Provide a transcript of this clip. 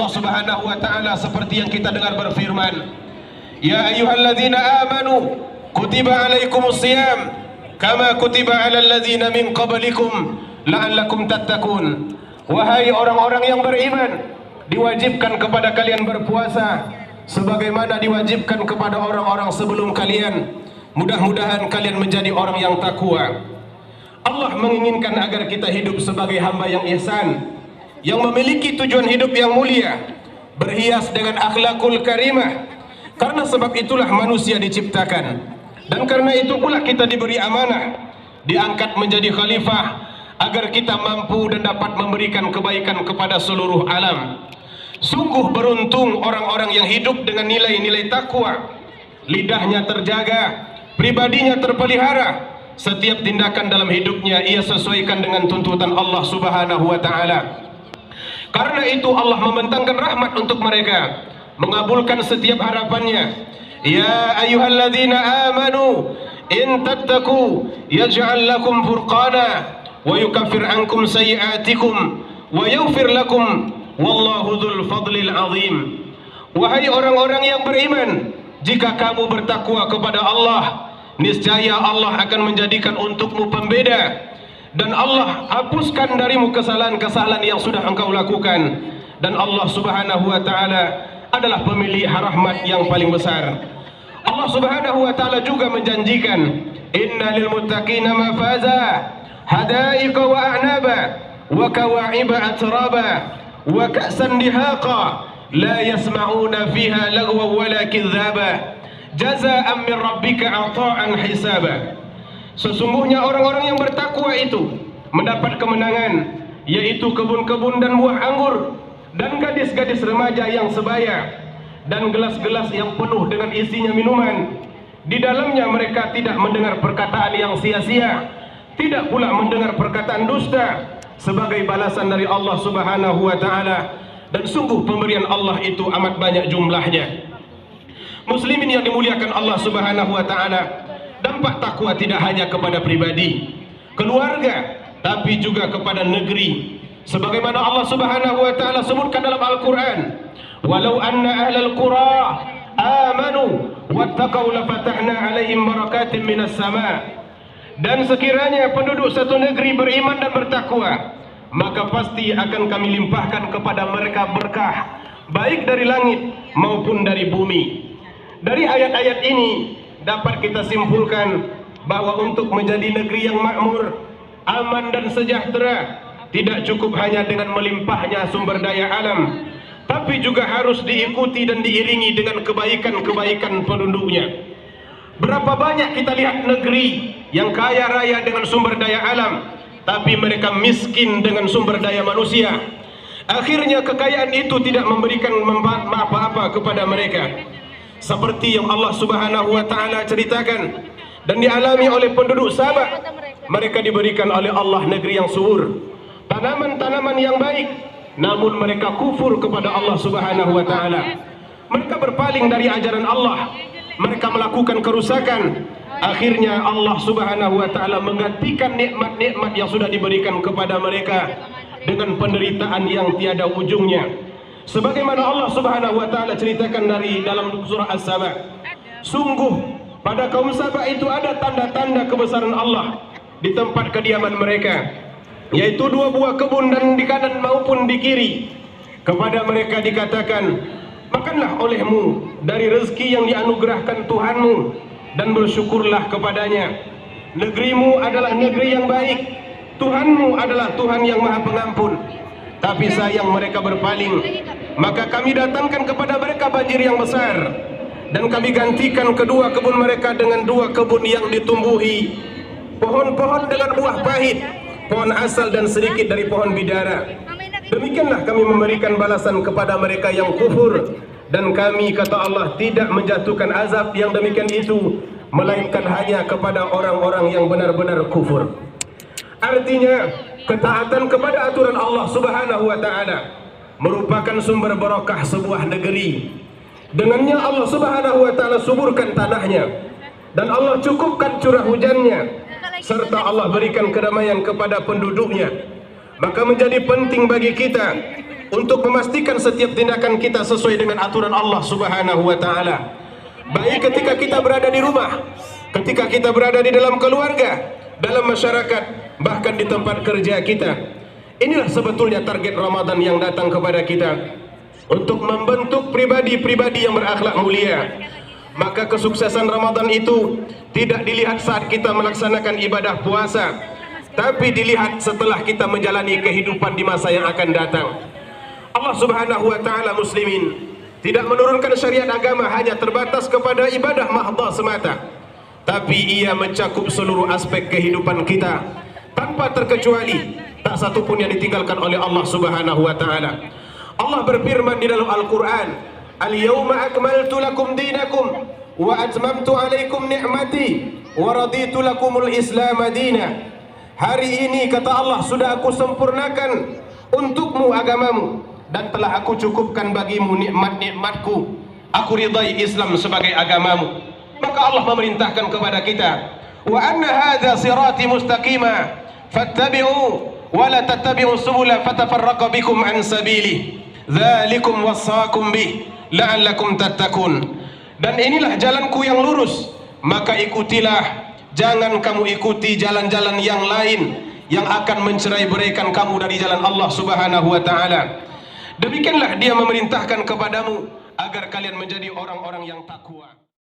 Allah Subhanahu wa taala seperti yang kita dengar berfirman, ya ayyuhalladzina amanu kutiba alaikumus shiyam kama kutiba alal ladzina min qablikum la'allakum tattaqun. Wahai orang-orang yang beriman, diwajibkan kepada kalian berpuasa sebagaimana diwajibkan kepada orang-orang sebelum kalian. Mudah-mudahan kalian menjadi orang yang takwa. Allah menginginkan agar kita hidup sebagai hamba yang ihsan, yang memiliki tujuan hidup yang mulia, berhias dengan akhlakul karimah. Karena sebab itulah manusia diciptakan, dan karena itu pula kita diberi amanah, diangkat menjadi khalifah agar kita mampu dan dapat memberikan kebaikan kepada seluruh alam. Sungguh beruntung orang-orang yang hidup dengan nilai-nilai takwa. Lidahnya terjaga, pribadinya terpelihara, setiap tindakan dalam hidupnya ia sesuaikan dengan tuntutan Allah Subhanahu wa taala. Karena itu Allah membentangkan rahmat untuk mereka, mengabulkan setiap harapannya. Ya ayyuhalladzina amanu in tattaqu yaj'al lakum furqana wa yukaffir ankum sayyi'atikum wa yaghfir lakum wallahu dzul fadlil azim. Wahai orang-orang yang beriman, jika kamu bertakwa kepada Allah, niscaya Allah akan menjadikan untukmu pembeda, dan Allah hapuskan darimu kesalahan-kesalahan yang sudah engkau lakukan. Dan Allah Subhanahu wa taala adalah pemilik rahmat yang paling besar. Allah Subhanahu wa taala juga menjanjikan, innalil muttaqina mafaza hadaiqa wa a'naba wa kawa'iba atraba wa ka'san dihaqa la yasma'una fiha lagwa wala kidzaba jazaa'an min rabbika ata'an hisaba. Sesungguhnya orang-orang yang bertakwa itu mendapat kemenangan, yaitu kebun-kebun dan buah anggur, dan gadis-gadis remaja yang sebaya, dan gelas-gelas yang penuh dengan isinya minuman. Di dalamnya mereka tidak mendengar perkataan yang sia-sia, tidak pula mendengar perkataan dusta, sebagai balasan dari Allah Subhanahu wa taala. Dan sungguh pemberian Allah itu amat banyak jumlahnya. Muslimin yang dimuliakan Allah Subhanahu wa taala, dampak takwa tidak hanya kepada pribadi, keluarga, tapi juga kepada negeri. Sebagaimana Allah Subhanahu wa taala sebutkan dalam Al-Qur'an, walau anna ahlal qura amanu wattaqau lafatahna 'alaihim barakatin minas sama'. Dan sekiranya penduduk satu negeri beriman dan bertakwa, maka pasti akan kami limpahkan kepada mereka berkah, baik dari langit maupun dari bumi. Dari ayat-ayat ini dapat kita simpulkan bahwa untuk menjadi negeri yang makmur, aman dan sejahtera, tidak cukup hanya dengan melimpahnya sumber daya alam, tapi juga harus diikuti dan diiringi dengan kebaikan-kebaikan penduduknya. Berapa banyak kita lihat negeri yang kaya raya dengan sumber daya alam, tapi mereka miskin dengan sumber daya manusia. Akhirnya kekayaan itu tidak memberikan apa-apa kepada mereka. Seperti yang Allah Subhanahu wa taala ceritakan dan dialami oleh penduduk Sabah. Mereka diberikan oleh Allah negeri yang subur, tanaman-tanaman yang baik, namun mereka kufur kepada Allah Subhanahu wa taala. Mereka berpaling dari ajaran Allah, mereka melakukan kerusakan. Akhirnya Allah Subhanahu wa taala menggantikan nikmat-nikmat yang sudah diberikan kepada mereka dengan penderitaan yang tiada ujungnya. Sebagaimana Allah Subhanahu wa taala ceritakan dari dalam surah As-Saba, sungguh pada kaum Sabah itu ada tanda-tanda kebesaran Allah di tempat kediaman mereka, yaitu dua buah kebun dan di kanan maupun di kiri. Kepada mereka dikatakan, makanlah olehmu dari rezeki yang dianugerahkan Tuhanmu dan bersyukurlah kepadanya. Negerimu adalah negeri yang baik, Tuhanmu adalah Tuhan yang Maha Pengampun. Tapi sayang mereka berpaling, maka kami datangkan kepada mereka banjir yang besar, dan kami gantikan kedua kebun mereka dengan dua kebun yang ditumbuhi pohon-pohon dengan buah pahit, pohon asal dan sedikit dari pohon bidara. Demikianlah kami memberikan balasan kepada mereka yang kufur, dan kami, kata Allah, tidak menjatuhkan azab yang demikian itu, melainkan hanya kepada orang-orang yang benar-benar kufur. Artinya, ketaatan kepada aturan Allah Subhanahu wa taala merupakan sumber barakah sebuah negeri. Dengannya Allah Subhanahu wa taala suburkan tanahnya, dan Allah cukupkan curah hujannya, serta Allah berikan kedamaian kepada penduduknya. Maka menjadi penting bagi kita untuk memastikan setiap tindakan kita sesuai dengan aturan Allah Subhanahu wa taala. Baik ketika kita berada di rumah, ketika kita berada di dalam keluarga, dalam masyarakat, bahkan di tempat kerja kita. Inilah sebetulnya target Ramadan yang datang kepada kita, untuk membentuk pribadi-pribadi yang berakhlak mulia. Maka kesuksesan Ramadan itu tidak dilihat saat kita melaksanakan ibadah puasa, tapi dilihat setelah kita menjalani kehidupan di masa yang akan datang. Allah Subhanahu wa taala muslimin tidak menurunkan syariat agama hanya terbatas kepada ibadah mahdha semata, tapi ia mencakup seluruh aspek kehidupan kita tanpa terkecuali. Tak satu pun yang ditinggalkan oleh Allah Subhanahu wa taala. Allah berfirman di dalam Al-Qur'an, "Al-yawma akmaltu lakum dinakum wa atmamtu 'alaikum ni'mati wa raditu lakumul Islam madina." Hari ini kata Allah, sudah aku sempurnakan untukmu agamamu dan telah aku cukupkan bagimu nikmat-nikmatku. Aku ridai Islam sebagai agamamu. Maka Allah memerintahkan kepada kita, wa anna hadza sirati mustaqima fattabi'u wa la tattabi'u subula fatafarraqa bikum an sabili dzalikum wassakum bih la'allakum tattaqun. Dan inilah jalanku yang lurus, maka ikutilah, jangan kamu ikuti jalan-jalan yang lain yang akan mencerai-beraikan kamu dari jalan Allah Subhanahu wa taala. Demikianlah dia memerintahkan kepadamu agar kalian menjadi orang-orang yang takwa.